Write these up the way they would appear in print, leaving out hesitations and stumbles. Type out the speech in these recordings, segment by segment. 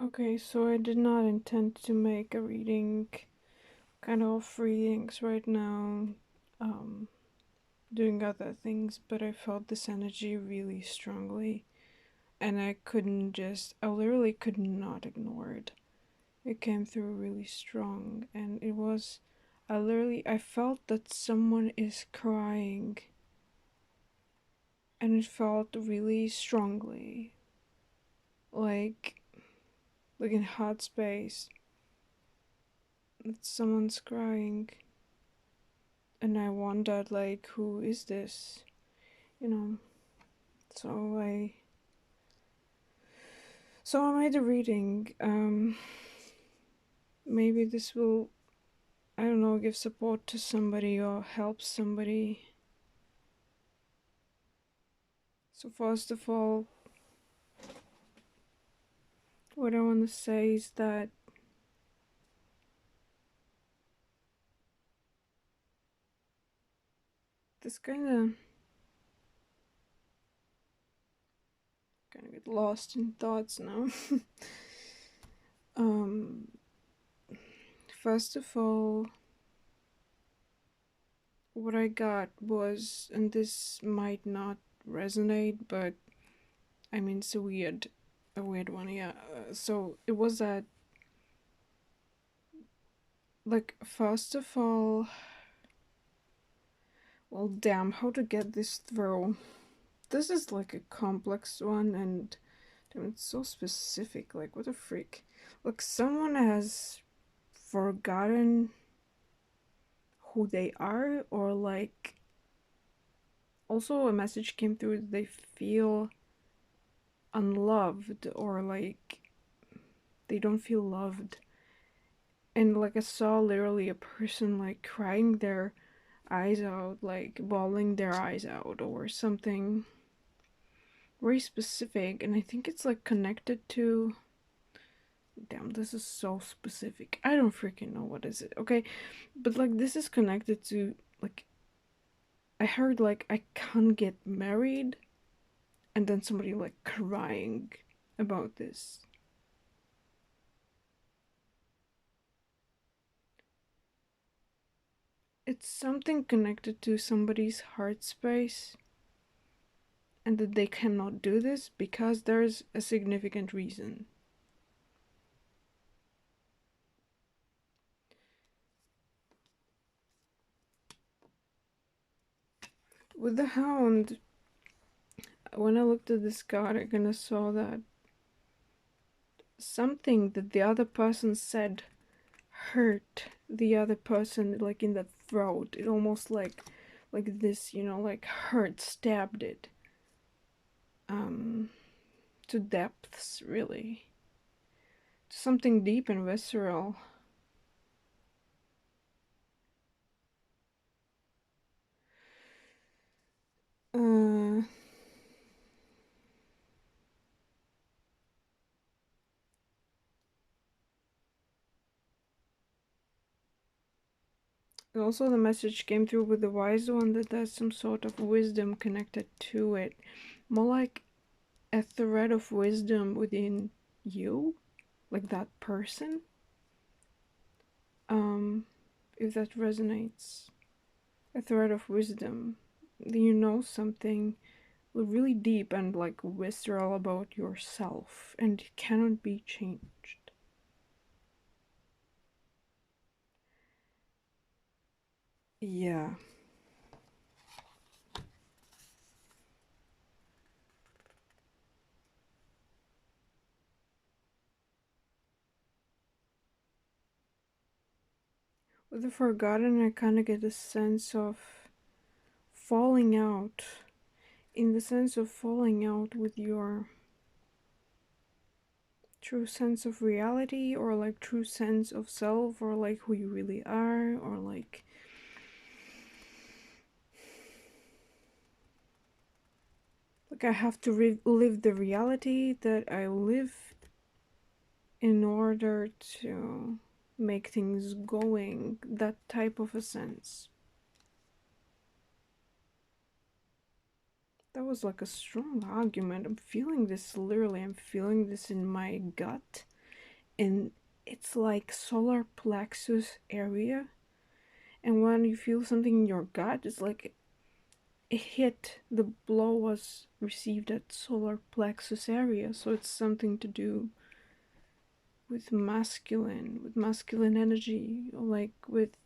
Okay, so I did not intend to make a reading, kind of readings right now, um, doing other things, but I felt this energy really strongly, and I literally could not ignore it. It came through really strong, and I felt that someone is crying, and it felt really strongly, like, like in hot space, that someone's crying. And I wondered, like, who is this, you know? so i I made a reading. Maybe this will, I don't know, give support to somebody or help somebody. So first of all, what I want to say is that this kind of get lost in thoughts now. um First of all, what I got was, and this might not resonate, but I mean, it's a weird one, yeah. So it was that, like, first of all, well, damn, how to get this through? This is like a complex one, and damn, it's so specific. Like, what a freak! Like, someone has forgotten who they are, or like, also a message came through that they feel unloved, or like they don't feel loved. And like, I saw literally a person like crying their eyes out, like bawling their eyes out, or something very specific. And I think it's like connected to, damn, this is so specific, I don't freaking know what is it. Okay, but like, this is connected to, like, I heard like, I can't get married, and then somebody like crying about this. It's something connected to somebody's heart space, and that they cannot do this because there's a significant reason. With the hound, when I looked at this card, I kind of saw that something that the other person said hurt the other person, like in the throat. It almost like this, like hurt, stabbed it. Um, to depths, really. To something deep and visceral. Uh, Also, the message came through with the wise one that there's some sort of wisdom connected to it. More like a thread of wisdom within you, like that person. Um, if that resonates. A thread of wisdom. You know something really deep and like visceral about yourself, and it cannot be changed. Yeah. With the forgotten, I kind of get a sense of falling out, in the sense of falling out with your true sense of reality, or like true sense of self, or like who you really are, or like I have to live the reality that I live in order to make things going, that type of a sense. That was like a strong argument. I'm feeling this literally, I'm feeling this in my gut. and it's like solar plexus area. And when you feel something in your gut, it's like it hit, the blow was received at solar plexus area. So it's something to do with masculine energy, or like with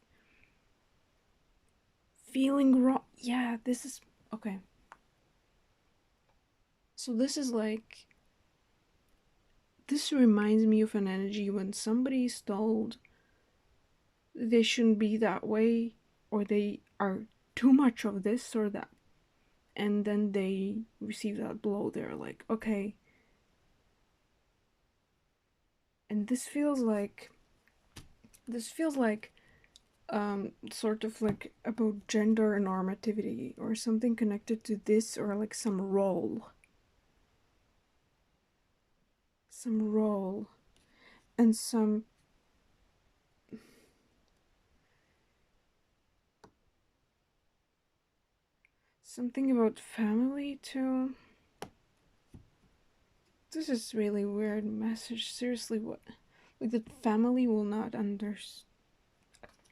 feeling wrong. Yeah, this is okay. So this is like, this reminds me of an energy when somebody is told they shouldn't be that way, or they are too much of this or that, and then they receive that blow. They're like, okay. And this feels like sort of like about gender normativity or something connected to this, or like some role and something about family too. This is really weird message. Seriously, what? Like the family will not understand.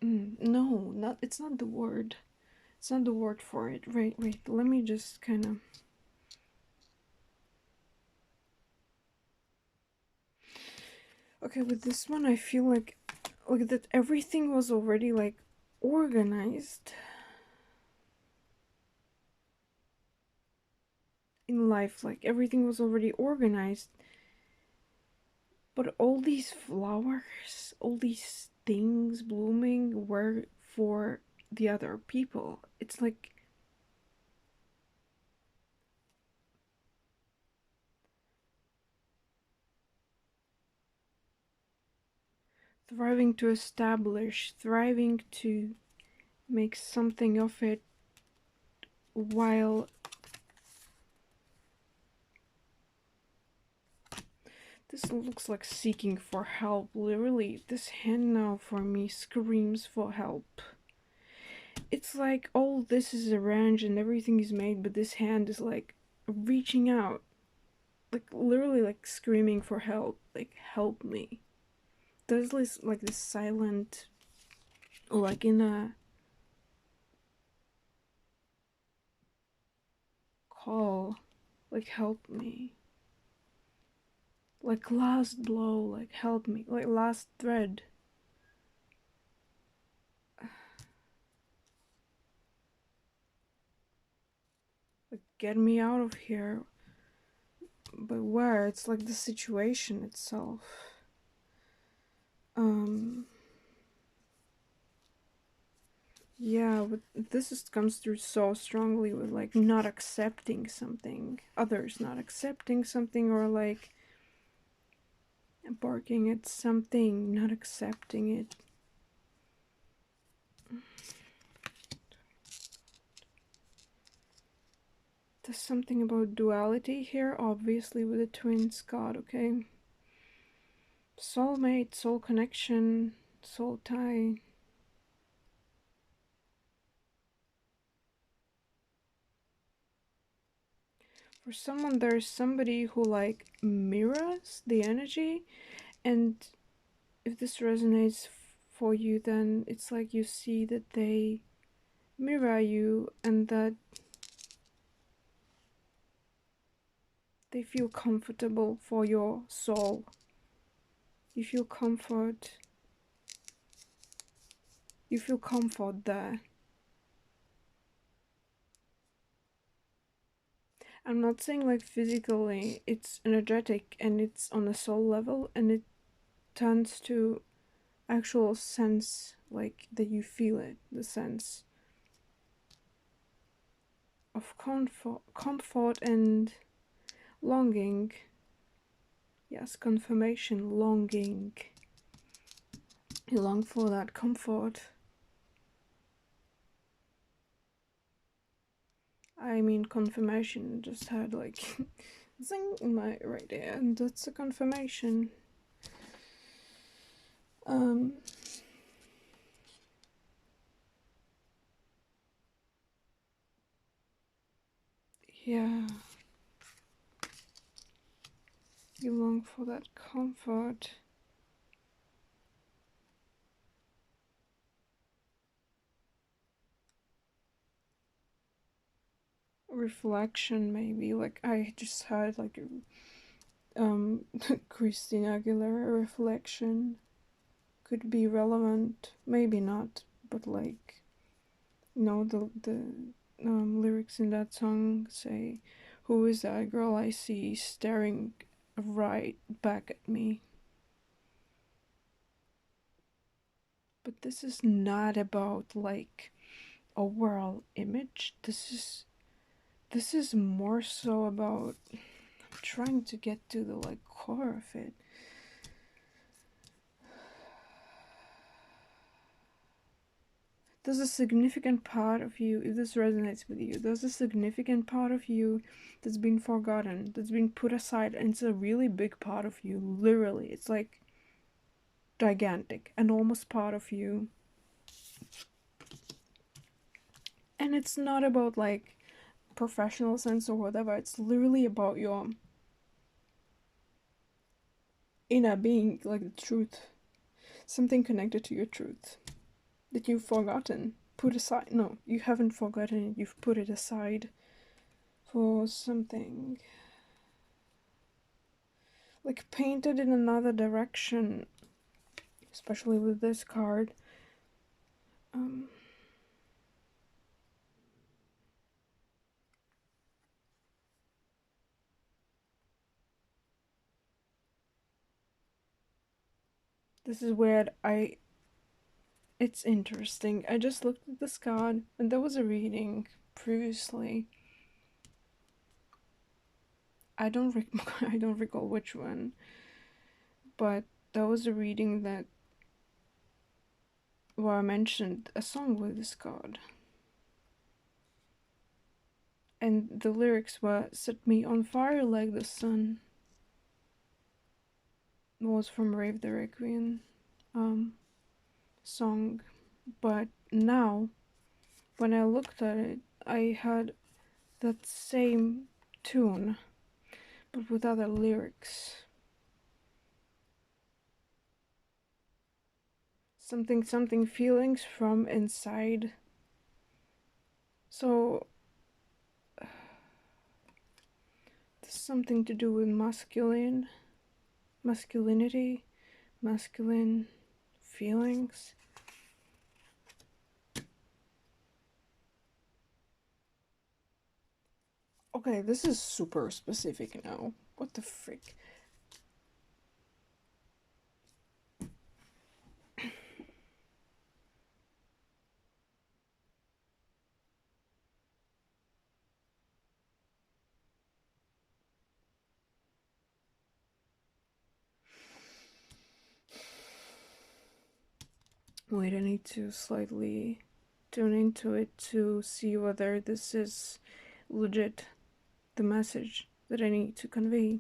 No, not. It's not the word. It's not the word for it. Wait. Let me just kind of. Okay, with this one, I feel like that everything was already like organized in life. Like everything was already organized, but all these flowers, all these things blooming were for the other people. It's like thriving to establish, thriving to make something of it, while this looks like seeking for help. Literally, this hand now for me screams for help. It's like all this is arranged and everything is made, but this hand is like reaching out, like literally like screaming for help, like help me. There's this silent, like in a call, like help me, like last blow, like help me, like last thread. Like get me out of here. But where? It's like the situation itself. Yeah, but this just comes through so strongly with like not accepting something, others not accepting something, or like barking at something, not accepting it. There's something about duality here, obviously, with the twins god, okay? Soulmate, soul connection, soul tie. For someone, there's somebody who like mirrors the energy, and if this resonates for you, then it's like you see that they mirror you and that they feel comfortable for your soul. You feel comfort. You feel comfort there. I'm not saying like physically, it's energetic and it's on a soul level, and it turns to actual sense, like that you feel it, the sense of comfort and longing. Yes, confirmation, longing. You long for that comfort. I mean, confirmation just had like zing in my right ear, and that's a confirmation. Yeah. You long for that comfort. reflection, maybe. Like I just had like Christina Aguilera reflection could be relevant, maybe not, but like, the lyrics in that song say, "Who is that girl I see staring right back at me?" But this is not about like overall image. This is more so about trying to get to the like core of it. There's a significant part of you, if this resonates with you, there's a significant part of you that's been forgotten, that's been put aside, and it's a really big part of you, literally. It's like gigantic, enormous part of you. And it's not about like professional sense or whatever, it's literally about your inner being, like the truth. Something connected to your truth that you've forgotten, put aside. No, you haven't forgotten it, you've put it aside for something. Like painted in another direction, especially with this card. This is where it's interesting. I just looked at this card, and there was a reading previously. I don't I don't recall which one, but there was a reading that where I mentioned a song with this card. And the lyrics were "Set me on fire like the sun." It was from Rave the Requiem song. But now, when I looked at it, I had that same tune, but with other lyrics. Something feelings from inside. So there's something to do with masculinity, masculine feelings. Okay, this is super specific now. What the frick? Wait, I need to slightly tune into it to see whether this is legit the message that I need to convey.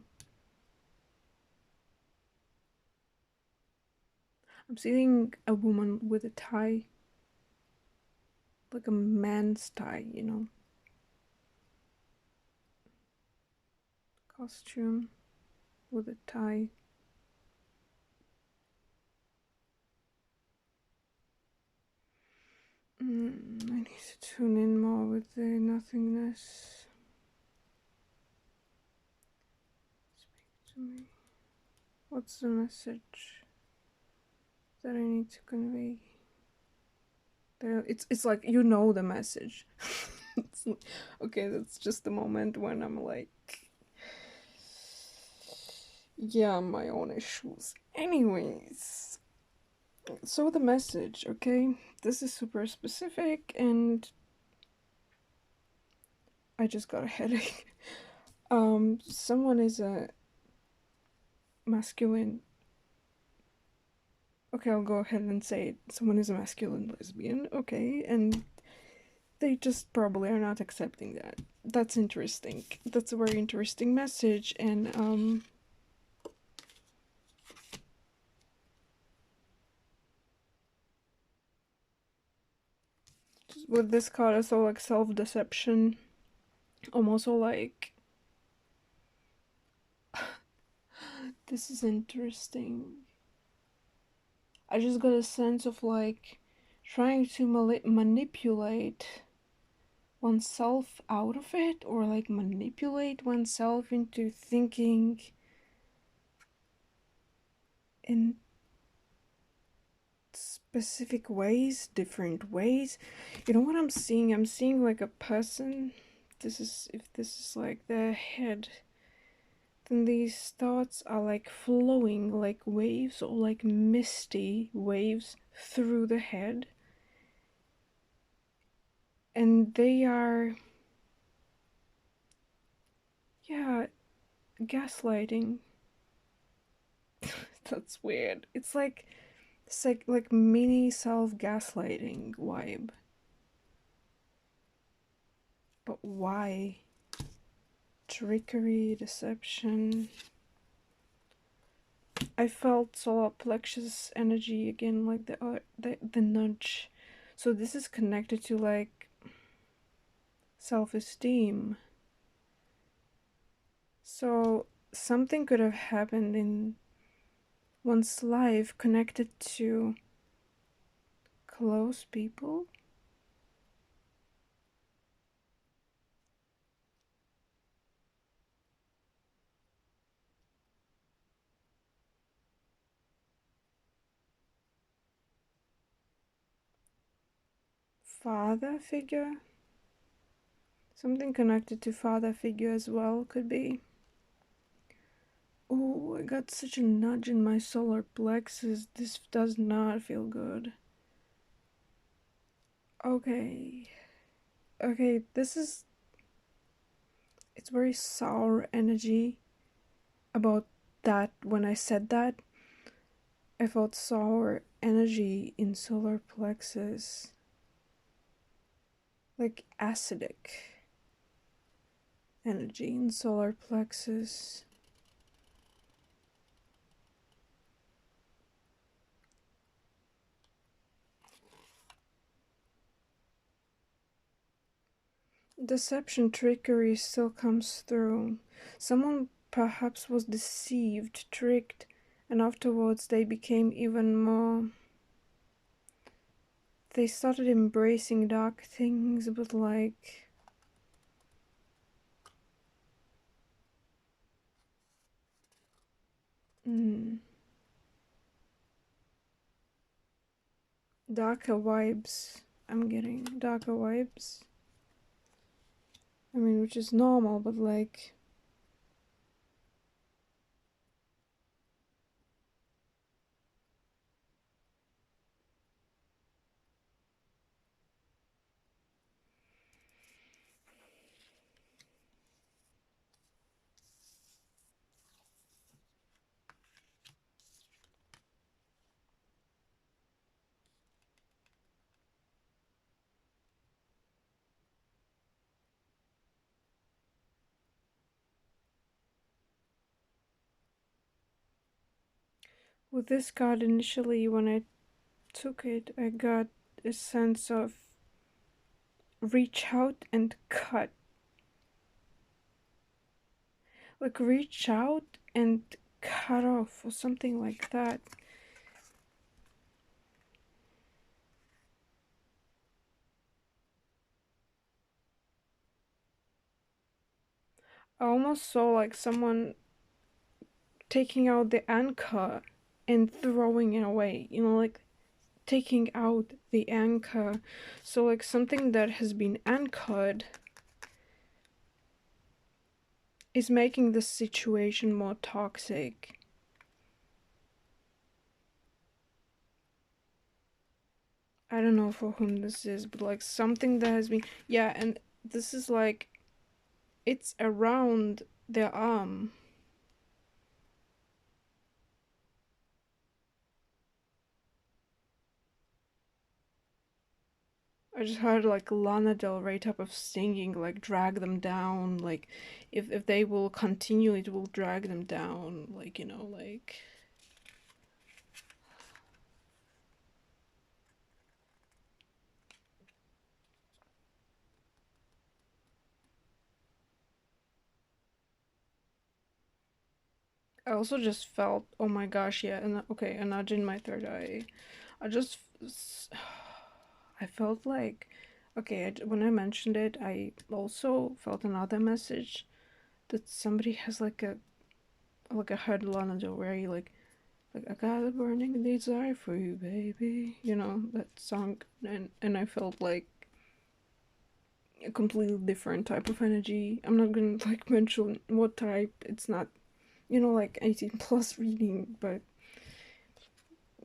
I'm seeing a woman with a tie, like a man's tie, costume with a tie. I need to tune in more with the nothingness. Speak to me. What's the message that I need to convey? It's like the message. Okay, that's just the moment when I'm like, yeah, my own issues. Anyways, so the message, okay? This is super specific, and I just got a headache. Someone is a masculine. Okay, I'll go ahead and say it. Someone is a masculine lesbian, okay, and they just probably are not accepting that. That's interesting. That's a very interesting message, and with this card, it's all like self-deception, almost all like this is interesting. I just got a sense of like trying to manipulate oneself out of it, or like manipulate oneself into thinking in specific ways, different ways. You know what I'm seeing? I'm seeing like a person. This is, if this is like the head, then these thoughts are like flowing like waves, or like misty waves through the head. And they are, yeah, gaslighting. That's weird. It's like mini self gaslighting vibe. But why? Trickery, deception. I felt solar plexus energy again, like the nudge. So this is connected to like self-esteem. So something could have happened in one's life connected to close people. Father figure. Something connected to father figure as well could be. Oh, I got such a nudge in my solar plexus. This does not feel good. Okay. Okay, this is. It's very sour energy about that. When I said that, I felt sour energy in solar plexus. Like acidic energy in solar plexus. Deception, trickery still comes through. Someone perhaps was deceived, tricked, and afterwards they became even more. They started embracing dark things, but like. Darker vibes. I'm getting darker vibes. I mean, which is normal, but like. With this card, initially, when I took it, I got a sense of reach out and cut. Like, reach out and cut off, or something like that. I almost saw like someone taking out the anchor and throwing it away, you know, like taking out the anchor. So, like, something that has been anchored is making the situation more toxic. I don't know for whom this is, but like something that has been. Yeah, and this is like. It's around their arm. I just heard like Lana Del Rey type of singing, like drag them down. Like, if they will continue, it will drag them down. Like, you know, like. I also just felt, oh my gosh, yeah, and okay, a nudge in my third eye. I just, I felt like Okay, when I mentioned it, I also felt another message that somebody has like a head Lana Del Rey, like I got a burning desire for you, baby. You know that song, and I felt like a completely different type of energy. I'm not gonna like mention what type. It's not, like 18 plus reading, but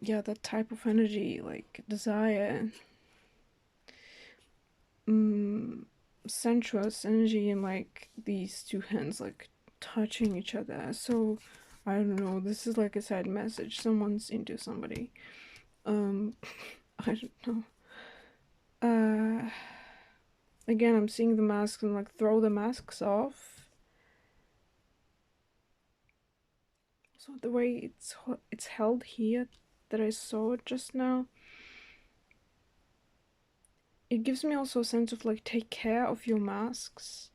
yeah, that type of energy, like desire, mm, sensuous energy, and like these two hands like touching each other. So I don't know. This is like a side message. Someone's into somebody. Um, I don't know. Again, I'm seeing the masks and like throw the masks off. So the way it's held here, that I saw it just now, it gives me also a sense of like take care of your masks.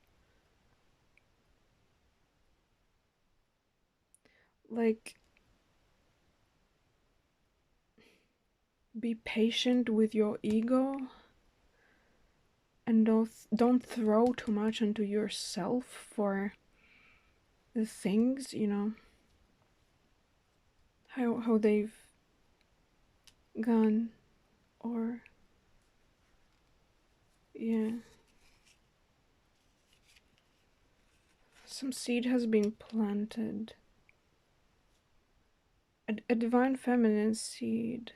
Like be patient with your ego and don't throw too much into yourself for the things, how they've gone, or yeah, some seed has been planted, a divine feminine seed.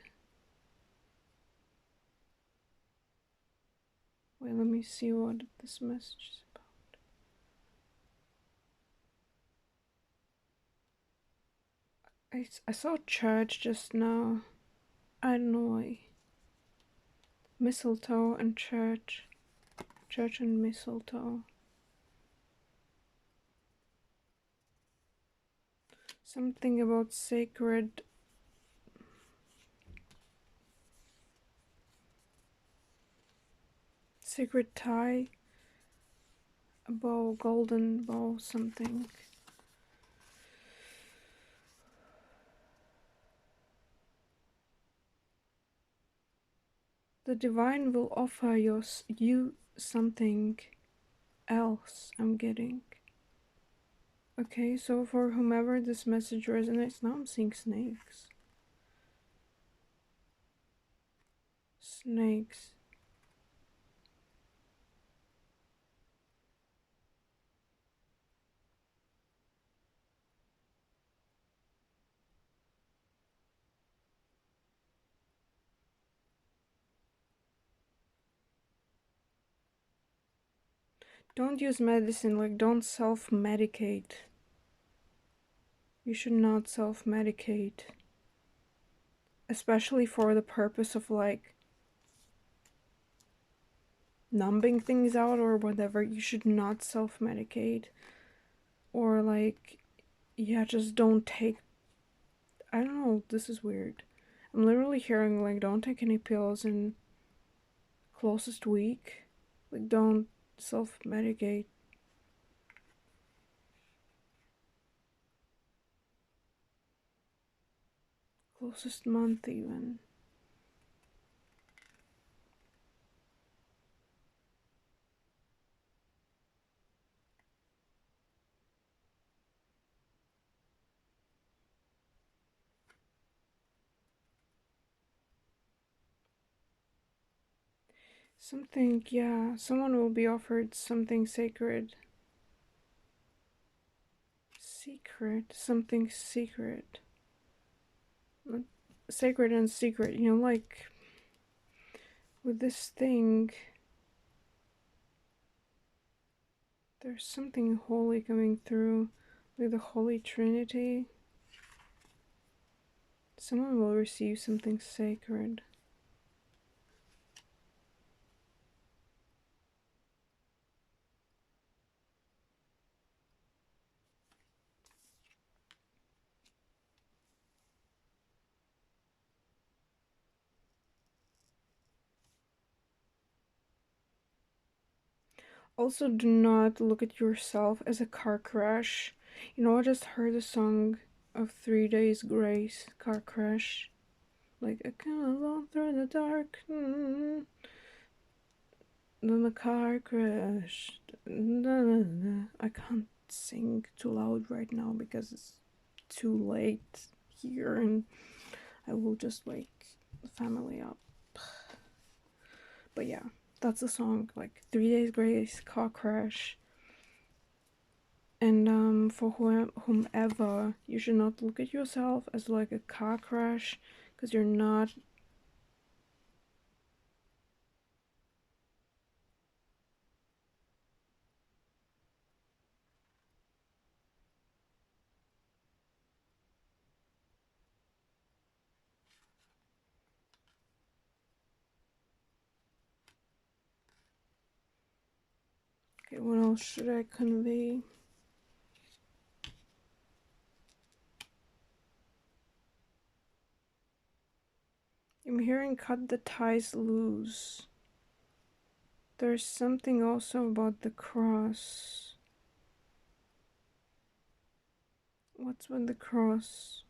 Wait, let me see what this message is about. I saw church just now. I don't know why. Mistletoe and church. Church and mistletoe. Something about sacred. Sacred tie. A bow, golden bow, something. The divine will offer you something else, I'm getting. Okay, so for whomever this message resonates, now I'm seeing snakes. Snakes. Don't use medicine, like, don't self medicate. You should not self medicate. Especially for the purpose of, like, numbing things out or whatever. You should not self medicate. Or, like, yeah, just don't take. I don't know, this is weird. I'm literally hearing, like, don't take any pills in closest week. Like, don't self medicate. Closest month, even. Something, yeah, someone will be offered something sacred. Secret, something secret. Sacred and secret, like with this thing, there's something holy coming through, like the Holy Trinity. Someone will receive something sacred. Also, do not look at yourself as a car crash. I just heard a song of 3 Days Grace, car crash. Like, I come along through the dark. Then the car crashed. I can't sing too loud right now because it's too late here and I will just wake the family up. But yeah, that's the song. Like 3 Days Grace, car crash. And for whomever, you should not look at yourself as like a car crash because you're not. Okay, what else should I convey? I'm hearing cut the ties loose. There's something also about the cross. What's with the cross?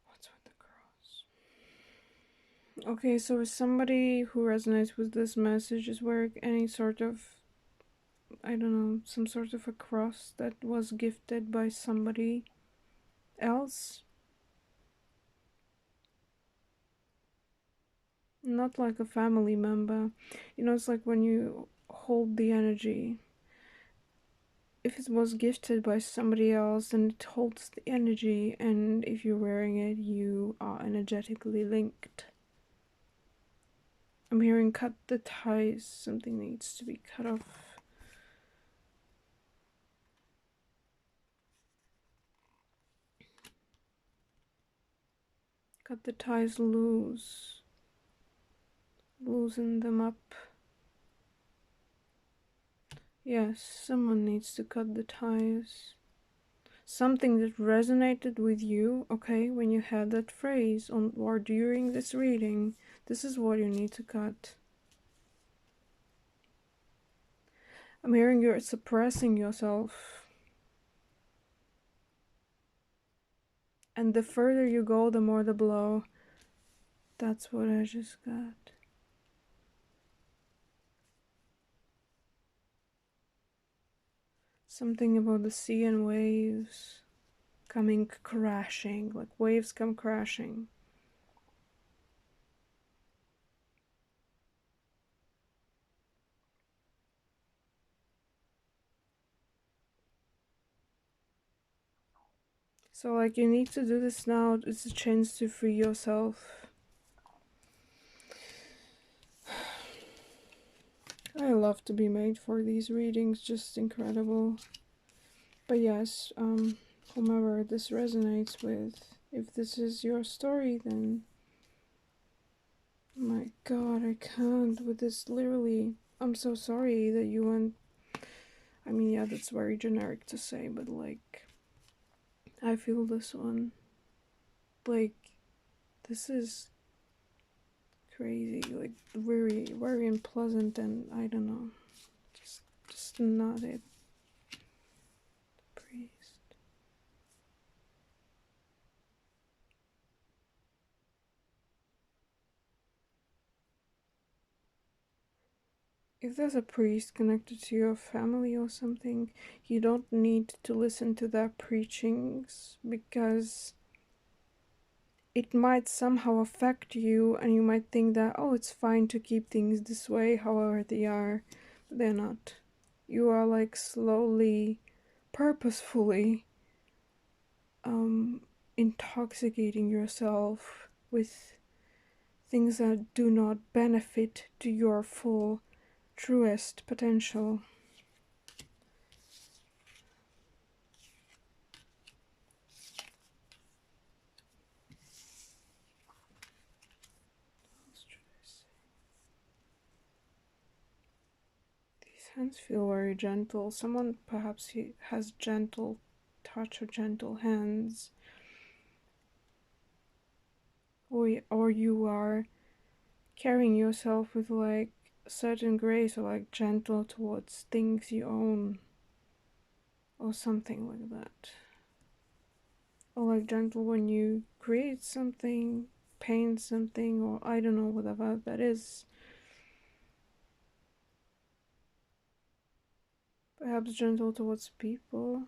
What's with the cross? Okay, so if somebody who resonates with this message is wearing any sort of, I don't know, some sort of a cross that was gifted by somebody else, not like a family member. You know, it's like when you hold the energy. If it was gifted by somebody else, then it holds the energy, and if you're wearing it, you are energetically linked. I'm hearing cut the ties. Something needs to be cut off. Cut the ties loose. Loosen them up. Yes, someone needs to cut the ties. Something that resonated with you, okay, when you had that phrase on or during this reading, this is what you need to cut. I'm hearing you're suppressing yourself. And the further you go, the more the blow. That's what I just got. Something about the sea and waves coming crashing, like waves come crashing. So like you need to do this now. It's a chance to free yourself. I love to be made for these readings, just incredible. But yes, whomever this resonates with, if this is your story, then my god, I can't with this. Literally, I'm so sorry that you went. I mean, yeah, that's very generic to say, but like, I feel this one. Like, this is crazy. Like, very, very unpleasant, and I don't know. Just not it. Priest. If there's a priest connected to your family or something, you don't need to listen to their preachings because it might somehow affect you and you might think that, oh, it's fine to keep things this way, however they are, but they're not. You are like slowly, purposefully intoxicating yourself with things that do not benefit to your full, truest potential. These hands feel very gentle. Someone perhaps has gentle touch or gentle hands. Or you are carrying yourself with like a certain grace or like gentle towards things you own or something like that. or like gentle when you create something, paint something, or I don't know, whatever that is. Perhaps gentle towards people,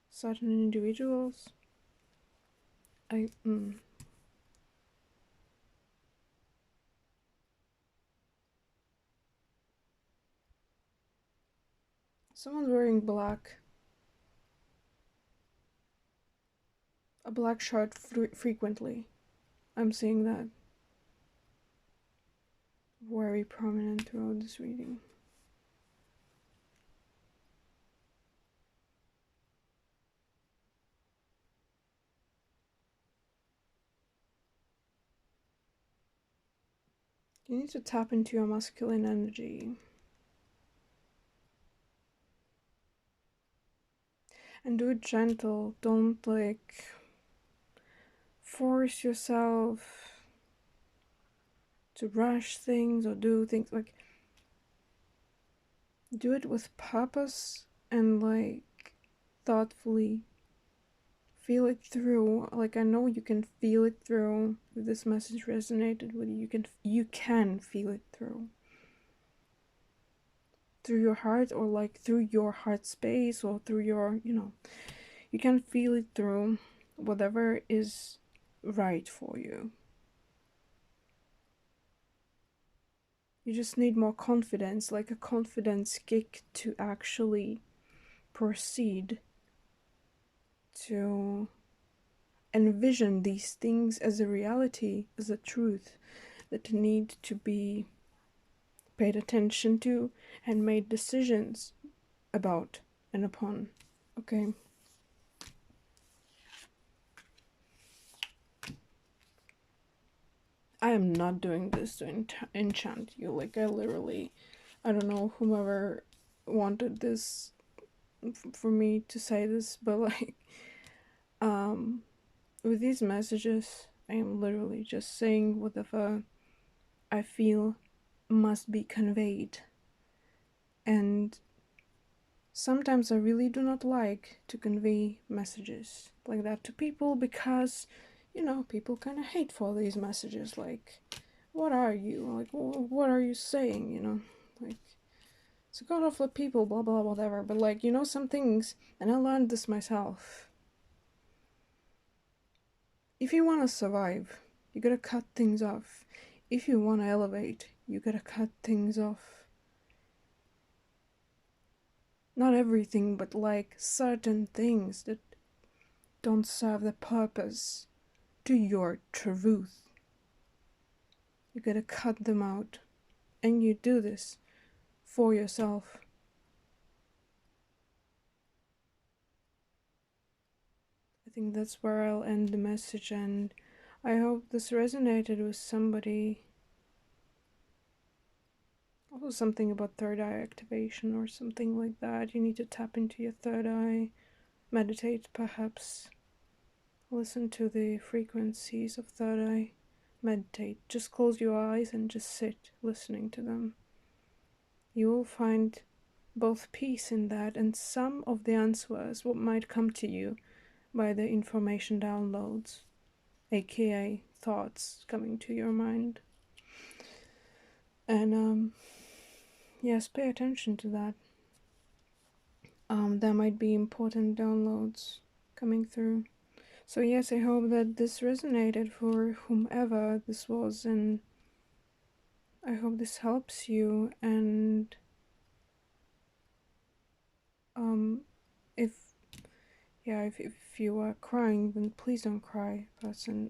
certain individuals. Someone's wearing black, a black shirt frequently. I'm seeing that very prominent throughout this reading. You need to tap into your masculine energy. And do it gentle. Don't like force yourself to rush things or do things. Like, do it with purpose and like thoughtfully feel it through. Like, I know you can feel it through. If this message resonated with you, you can feel it through your heart, or like through your heart space, or through your, you can feel it through whatever is right for you. You just need more confidence, like a confidence kick to actually proceed to envision these things as a reality, as a truth that need to be paid attention to and made decisions about and upon. Okay. I am not doing this to enchant you. Like, I don't know whomever wanted this for me to say this, but like, with these messages, I am literally just saying whatever I feel must be conveyed. And sometimes I really do not like to convey messages like that to people because, people kind of hate for these messages. Like, what are you? Like, what are you saying? Like, it's a god of the people, blah, blah, whatever. But, like, some things, and I learned this myself. If you want to survive, you gotta cut things off. If you want to elevate, you gotta cut things off. Not everything, but like certain things that don't serve the purpose to your truth. You gotta cut them out. And you do this for yourself. I think that's where I'll end the message, and I hope this resonated with somebody. Also, something about third eye activation or something like that. You need to tap into your third eye, meditate perhaps, listen to the frequencies of third eye, meditate. Just close your eyes and just sit listening to them. You will find both peace in that and some of the answers what might come to you by the information downloads, aka thoughts coming to your mind. And yes, pay attention to that. There might be important downloads coming through. So yes, I hope that this resonated for whomever this was, and I hope this helps you. And if you are crying, then please don't cry, person.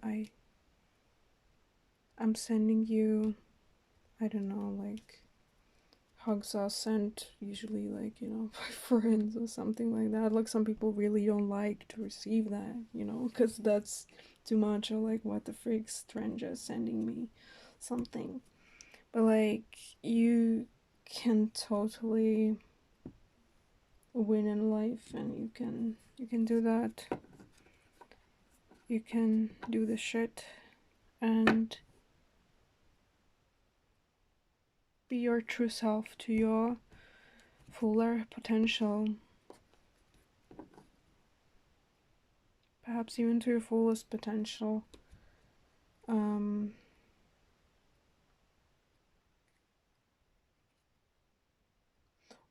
I'm sending you, I don't know, like, hugs are sent usually, like, by friends or something like that. Like, some people really don't like to receive that, because that's too much, or like, what the freak, stranger sending me something. But like, you can totally win in life, and you can do that. You can do the shit and be your true self to your fuller potential. perhaps even to your fullest potential.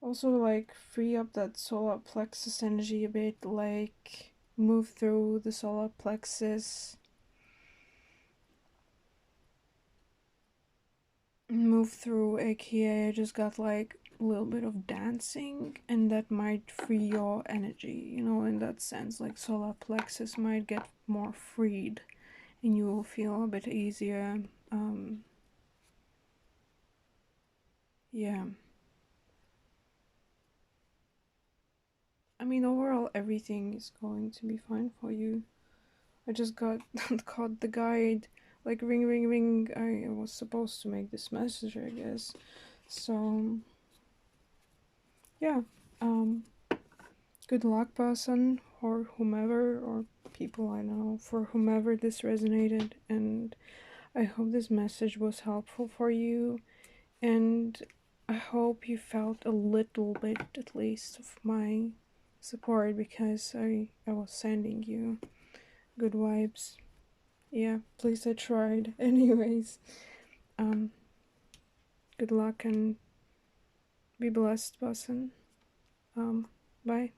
Also, like, free up that solar plexus energy a bit, like, move through the solar plexus, move through, aka I just got like a little bit of dancing, and that might free your energy, you know, in that sense. Like, solar plexus might get more freed, and you will feel a bit easier. Yeah. I mean, overall, everything is going to be fine for you. I just got caught the guide. Like, ring, ring, ring. I was supposed to make this message, I guess. So, yeah. Um, Good luck, person, or whomever, or people I know, for whomever this resonated. And I hope this message was helpful for you. And I hope you felt a little bit, at least, of my support, because I was sending you good vibes. Yeah, please, I tried. Anyways, good luck and be blessed, person. Bye.